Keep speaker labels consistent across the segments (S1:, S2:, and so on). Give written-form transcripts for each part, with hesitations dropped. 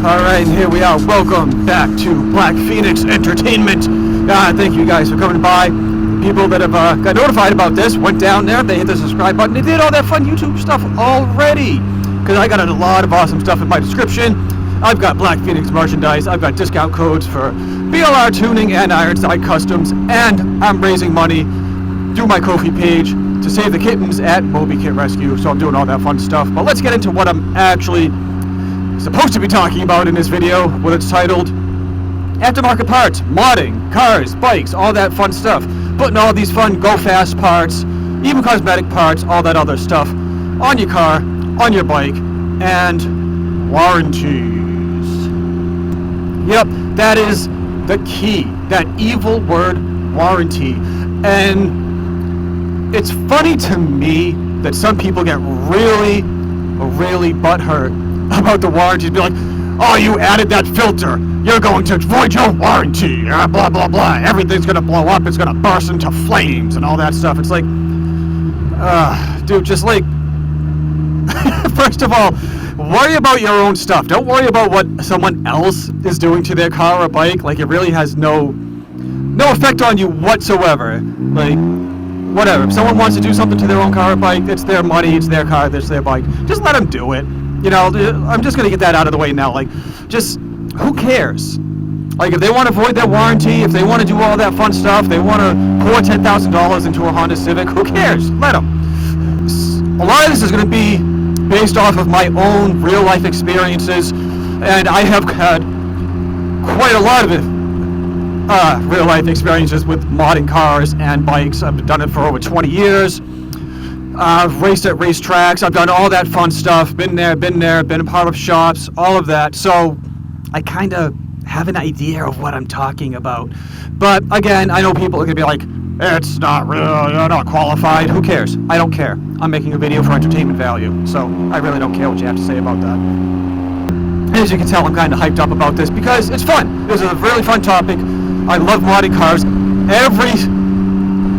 S1: Alright, and here we are. Welcome back to Blackphoenix Entertainment. Thank you guys for coming by. People that have got notified about this went down there, they hit the subscribe button, they did all that fun YouTube stuff already. Because I got a lot of awesome stuff in my description. I've got Blackphoenix merchandise, I've got discount codes for BLRtuning and Ironside Customs, and I'm raising money through my Ko-fi page to save the kittens at Moby Kit Rescue. So I'm doing all that fun stuff. But let's get into what I'm actually supposed to be talking about in this video, what it's titled Aftermarket Parts, modding, cars, bikes, all that fun stuff. Putting all these fun go-fast parts, even cosmetic parts, all that other stuff on your car, on your bike, and warranties. Yep, that is the key, that evil word, warranty. And it's funny to me that some people get really butthurt about the warranties, be like, oh, you added that filter, you're going to void your warranty, blah blah blah, everything's gonna blow up, it's gonna burst into flames and all that stuff. It's like, dude, just like, first of all, worry about your own stuff. Don't worry about what someone else is doing to their car or bike. Like, it really has no effect on you whatsoever. Like, whatever, if someone wants to do something to their own car or bike, it's their money, it's their car, it's their bike, just let them do it. You know, I'm just going to get that out of the way now. Like, just, who cares? Like, if they want to void their warranty, if they want to do all that fun stuff, they want to pour $10,000 into a Honda Civic, who cares? Let them. A lot of this is going to be based off of my own real-life experiences, and I have had quite a lot of real-life experiences with modding cars and bikes. I've done it for over 20 years. I've raced at racetracks, I've done all that fun stuff, been a part of shops, all of that, so I kind of have an idea of what I'm talking about. But again, I know people are going to be like, it's not real, you're not qualified, who cares? I don't care. I'm making a video for entertainment value, so I really don't care what you have to say about that. As you can tell, I'm kind of hyped up about this because it's fun. This is a really fun topic. I love modding cars.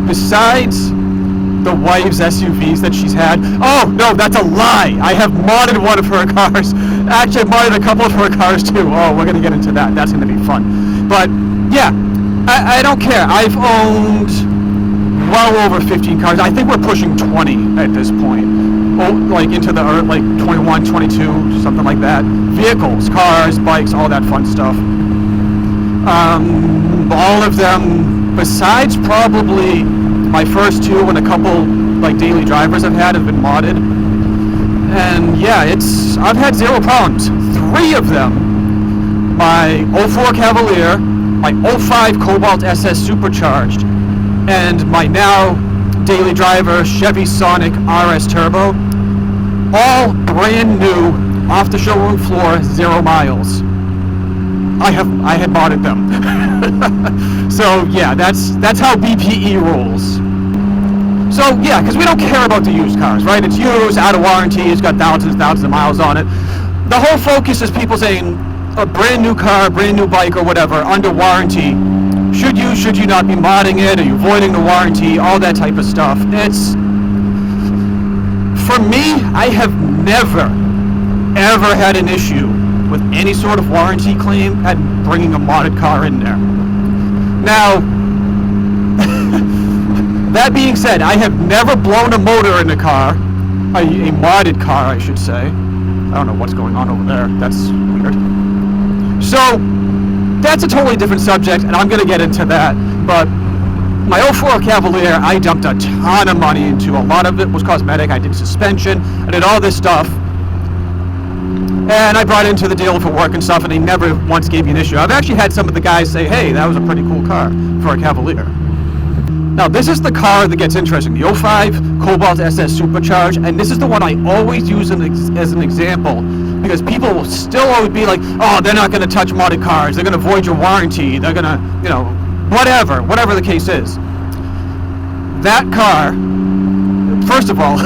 S1: Besides the wife's SUVs that she's had. Oh, no, that's a lie. I have modded one of her cars. Actually, I've modded a couple of her cars, too. Oh, we're going to get into that. That's going to be fun. But, yeah, I don't care. I've owned well over 15 cars. I think we're pushing 20 at this point. Oh, like, into the, like, 21, 22, something like that. Vehicles, cars, bikes, all that fun stuff. All of them, besides probably my first two and a couple like daily drivers I've had have been modded, and yeah, I've had zero problems. 3 of them, my 04 Cavalier, my 05 Cobalt SS Supercharged, and my now daily driver Chevy Sonic RS Turbo, all brand new, off the showroom floor, 0 miles. I had modded them. So yeah, that's how BPE rolls. So yeah, because we don't care about the used cars, right? It's used, out of warranty, it's got thousands of miles on it. The whole focus is people saying a brand new car, brand new bike or whatever, under warranty. Should you not be modding it? Are you voiding the warranty? All that type of stuff. It's, for me, I have never, ever had an issue with any sort of warranty claim at bringing a modded car in there. Now, that being said, I have never blown a motor in a car, a modded car, I should say. I don't know what's going on over there. That's weird. So, that's a totally different subject, and I'm going to get into that. But my 04 Cavalier, I dumped a ton of money into. A lot of it was cosmetic. I did suspension. I did all this stuff. And I brought it into the dealer for work and stuff, and they never once gave me an issue. I've actually had some of the guys say, hey, that was a pretty cool car for a Cavalier. Now, this is the car that gets interesting, the 05 Cobalt SS Supercharged, and this is the one I always use as an example, because people will still always be like, oh, they're not going to touch modded cars, they're going to void your warranty, they're going to, you know, whatever the case is. That car, first of all,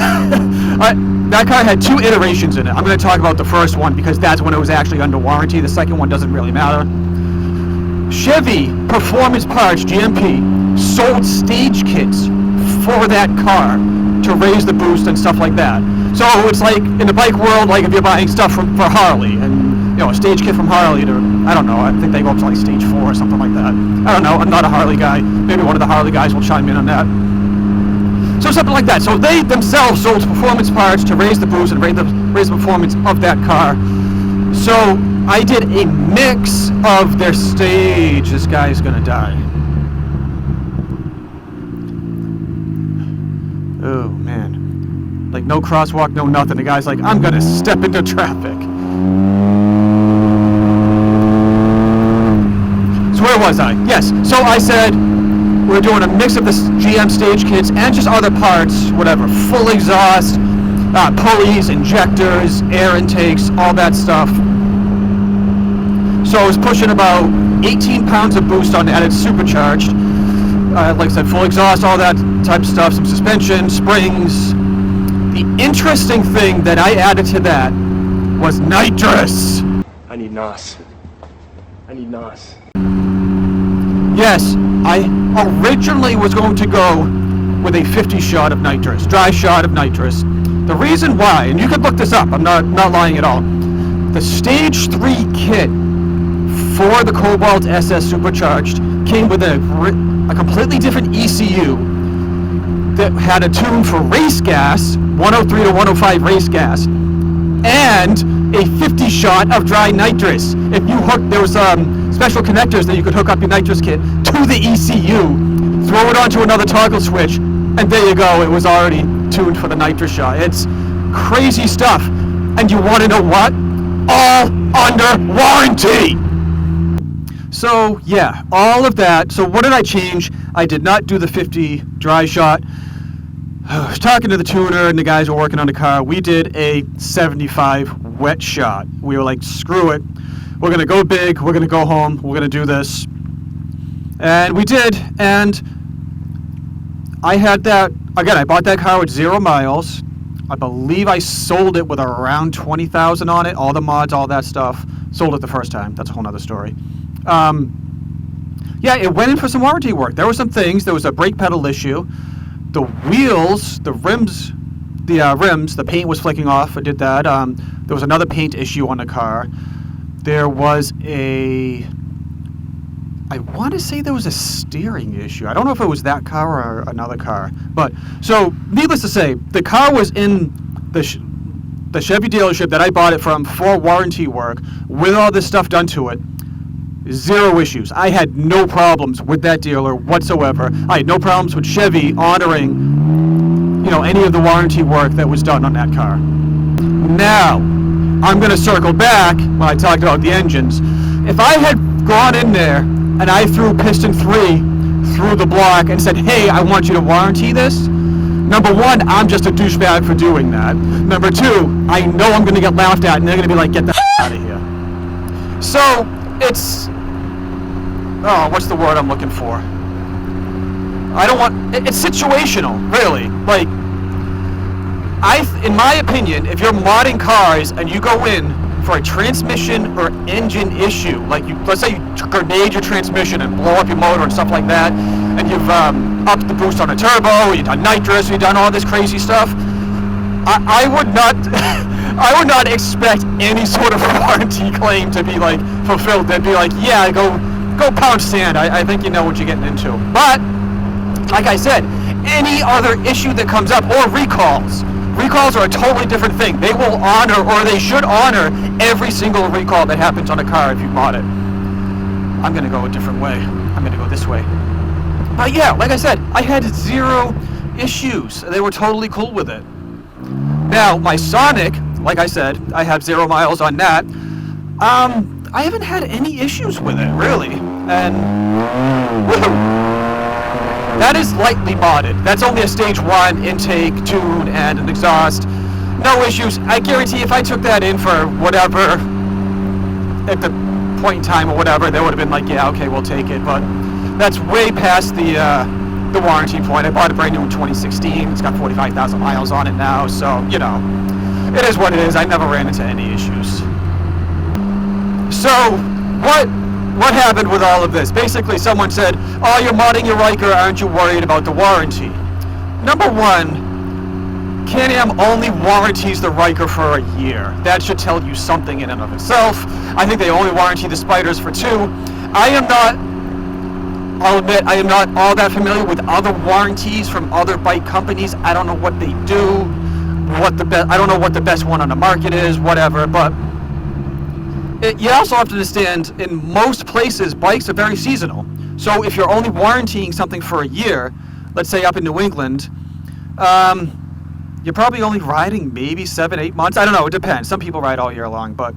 S1: that car had 2 iterations in it. I'm going to talk about the first one because that's when it was actually under warranty. The second one doesn't really matter. Chevy Performance Parts, GMP, sold stage kits for that car to raise the boost and stuff like that. So it's like in the bike world, like if you're buying stuff for Harley, and a stage kit from Harley to, I don't know, I think they go up to like stage 4 or something like that. I don't know, I'm not a Harley guy. Maybe one of the Harley guys will chime in on that. So something like that. So they themselves sold performance parts to raise the boost and raise the performance of that car. So I did a mix of their stage. This guy's gonna die. Oh man. Like no crosswalk, no nothing. The guy's like, I'm gonna step into traffic. So where was I? Yes. So I said, we're doing a mix of the GM stage kits and just other parts, whatever, full exhaust, pulleys, injectors, air intakes, all that stuff. So I was pushing about 18 pounds of boost on that. It's supercharged. Like I said, full exhaust, all that type of stuff, some suspension, springs. The interesting thing that I added to that was nitrous.
S2: I need NOS. I need NOS.
S1: Yes, I originally was going to go with a 50 shot of nitrous, dry shot of nitrous. The reason why, and you can look this up, I'm not lying at all. The stage 3 kit for the Cobalt SS Supercharged came with a completely different ECU that had a tune for race gas, 103 to 105 race gas, and a 50 shot of dry nitrous. If you hook, there was special connectors that you could hook up your nitrous kit to the ECU, throw it onto another toggle switch, and there you go, it was already tuned for the nitrous shot. It's crazy stuff. And you want to know what? All under warranty! So yeah, all of that. So what did I change? I did not do the 50 dry shot. I was talking to the tuner and the guys were working on the car. We did a 75 wet shot. We were like, screw it. We're going to go big. We're going to go home. We're going to do this. And we did. And I had that, again, I bought that car with 0 miles. I believe I sold it with around 20,000 on it. All the mods, all that stuff. Sold it the first time. That's a whole nother story. Yeah, it went in for some warranty work. There were some things. There was a brake pedal issue. The wheels, the rims, the paint was flicking off. I did that. There was another paint issue on the car. There was I want to say there was a steering issue. I don't know if it was that car or another car. But, so, needless to say, the car was in the Chevy dealership that I bought it from for warranty work with all this stuff done to it. 0 issues. I had no problems with that dealer whatsoever. I had no problems with Chevy honoring, any of the warranty work that was done on that car. Now, I'm going to circle back when I talked about the engines. If I had gone in there and I threw piston 3 through the block and said, hey, I want you to warranty this, number 1, I'm just a douchebag for doing that. Number 2, I know I'm going to get laughed at and they're going to be like, get the out of here. So, it's, what's the word I'm looking for? It's situational, really. Like, in my opinion, if you're modding cars and you go in for a transmission or engine issue, like let's say you grenade your transmission and blow up your motor and stuff like that, and you've upped the boost on a turbo, you've done nitrous, you've done all this crazy stuff, I would not I would not expect any sort of warranty claim to be like fulfilled. They'd be like, yeah, go pound sand. I think you know what you're getting into. But like I said, any other issue that comes up, or recalls are a totally different thing. They will honor, or they should honor, every single recall that happens on a car if you bought it. I'm going to go a different way. I'm going to go this way. But yeah, like I said, I had 0 issues. They were totally cool with it. Now, my Sonic, like I said, I have 0 miles on that. I haven't had any issues with it, really. And woohoo! That is lightly modded. That's only a stage 1 intake, tune, and an exhaust. No issues. I guarantee if I took that in for whatever, at the point in time or whatever, they would have been like, yeah, okay, we'll take it. But that's way past the warranty point. I bought it brand new in 2016. It's got 45,000 miles on it now, so, it is what it is. I never ran into any issues. So, what happened with all of this? Basically, someone said, oh, you're modding your Ryker, aren't you worried about the warranty? Number 1, Can Am only warranties the Ryker for a year. That should tell you something in and of itself. I think they only warranty the Spyders for 2. I'll admit, I am not all that familiar with other warranties from other bike companies. I don't know what they do, I don't know what the best one on the market is, whatever, but you also have to understand, in most places, bikes are very seasonal. So if you're only warrantying something for a year, let's say up in New England, you're probably only riding maybe 7-8 months. I don't know, it depends. Some people ride all year long, but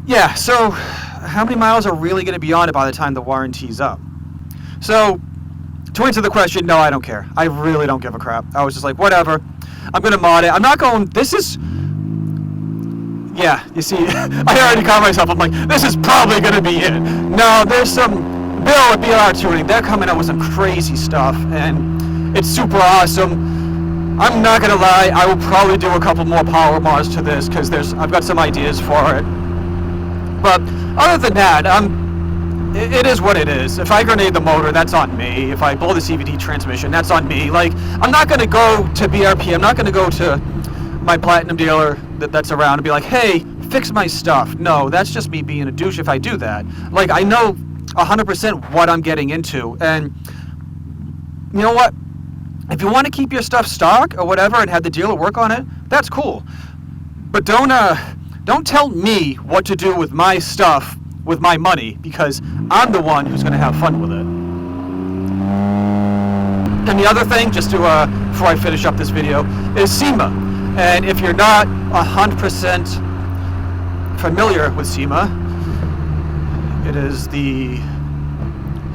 S1: yeah, so how many miles are really going to be on it by the time the warranty's up? So, to answer the question, no, I don't care. I really don't give a crap. I was just like, whatever. I'm going to mod it. I'm not going, this is, yeah, you see, I already caught myself. I'm like, this is probably going to be it. No, there's some Bill at BLRtuning. They're coming out with some crazy stuff, and it's super awesome. I'm not going to lie. I will probably do a couple more power mods to this, because I've got some ideas for it. But other than that, it is what it is. If I grenade the motor, that's on me. If I blow the CVT transmission, that's on me. Like, I'm not going to go to BRP. I'm not going to go to my platinum dealer that's around and be like, hey, fix my stuff. No, that's just me being a douche if I do that. Like, I know 100% what I'm getting into. And you know what? If you want to keep your stuff stock or whatever and have the dealer work on it, that's cool. But don't tell me what to do with my stuff, with my money, because I'm the one who's going to have fun with it. And the other thing, just to before I finish up this video, is SEMA. And if you're not 100% familiar with SEMA, it is the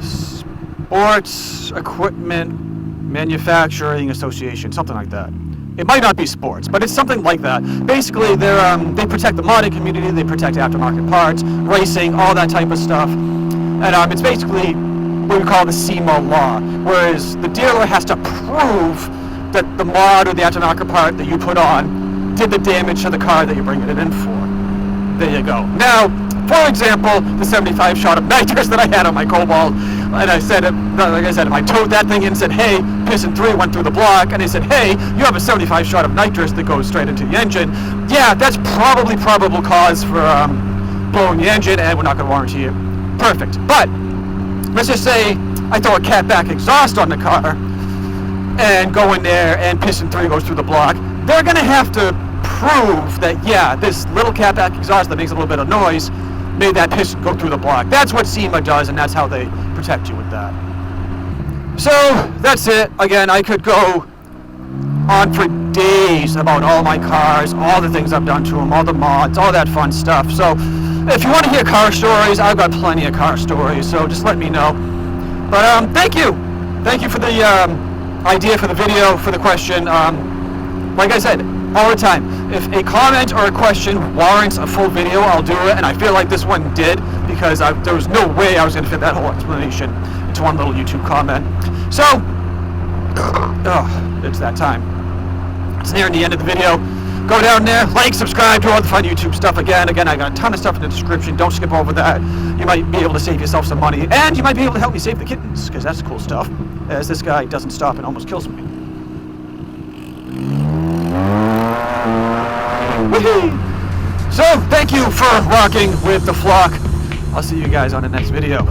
S1: Sports Equipment Manufacturing Association, something like that. It might not be sports, but it's something like that. Basically, they protect the modding community, they protect aftermarket parts, racing, all that type of stuff. And it's basically what we call the SEMA law, whereas the dealer has to prove that the mod or the aftermarket part that you put on did the damage to the car that you're bringing it in for. There you go. Now, for example, the 75 shot of nitrous that I had on my Cobalt, and I said, like I said, I towed that thing in and said, hey, piston 3 went through the block, and they said, hey, you have a 75 shot of nitrous that goes straight into the engine. Yeah, that's probably probable cause for blowing the engine, and we're not going to warranty it. Perfect. But let's just say I throw a catback exhaust on the car and go in there and piston 3 goes through the block. They're going to have to prove that, yeah, this little catback exhaust that makes a little bit of noise made that piston go through the block. That's what SEMA does, and that's how they protect you with that. So, that's it. Again, I could go on for days about all my cars, all the things I've done to them, all the mods, all that fun stuff. So, if you want to hear car stories, I've got plenty of car stories, so just let me know. But, thank you. Thank you for the idea for the video, for the question. Like I said, all the time, if a comment or a question warrants a full video, I'll do it, and I feel like this one did, because there was no way I was going to fit that whole explanation into one little YouTube comment. So, it's that time. It's nearing the end of the video. Go down there, like, subscribe, do all the fun YouTube stuff. Again, I got a ton of stuff in the description. Don't skip over that. You might be able to save yourself some money, and you might be able to help me save the kittens, because that's cool stuff, as this guy doesn't stop and almost kills me. So, thank you for rocking with the flock. I'll see you guys on the next video.